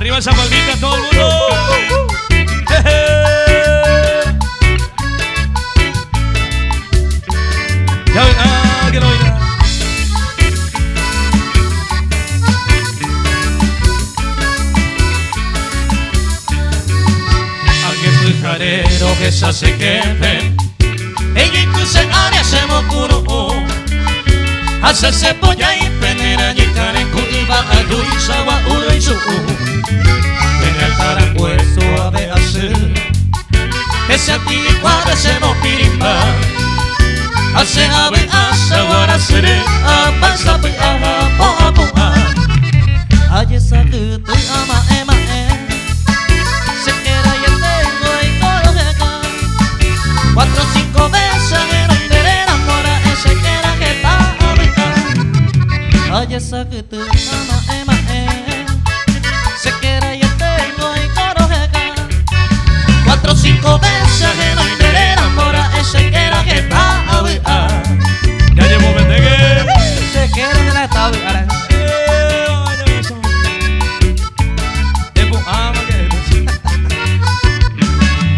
Arriba esa palmita, todo el mundo. Que no oiga. Pujarero que se hace quepe ella incluso área se mokuro hace cebolla y penera y karen kuiba adu isawa uruisu en el tarapuesto a de hacer ese anticuado se mopirimba hace ave asawara sere apasa pe aha poa poa aye sabe te ama ema se queda y el tengo y todo acá 4 o 5 veces en donde le enamora ese que era que está ay esa que te ama se queda y el tengo y todo acá 4 o 5 veces en donde le enamora ese que era que está ya llevo metegue se queda de la estable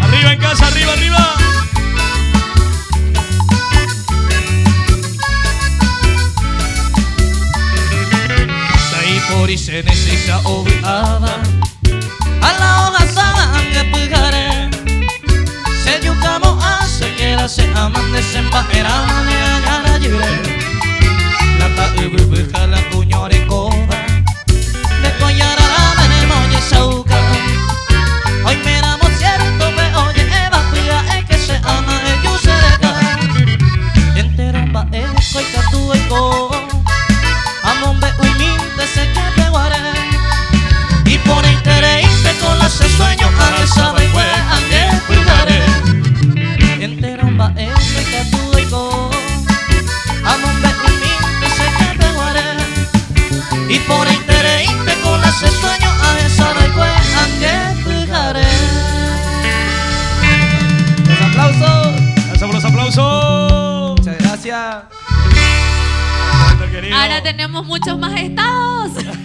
arriba en casa, arriba, arriba. Ahí por y se necesita obligada a la hoja sana que pujaré se yucamo hace que la se aman de sembajera de agarra libre la ta ubuja la puñore coba de collar a la venemos y sauca hoy miramos cierto me oye eva fría es que se ama ellos se deja entero pa eco y catu eco amombe uy minte se que te guaré y por interés con la se sueño a esa de fue a que cuidaré entero pa eco y catu eco amombe uy minte se que te guaré y por interés con la se sueño a esa de fue a que cuidaré. Los aplausos. Gracias por los aplausos. Muchas gracias. Ahora tenemos muchos más estados.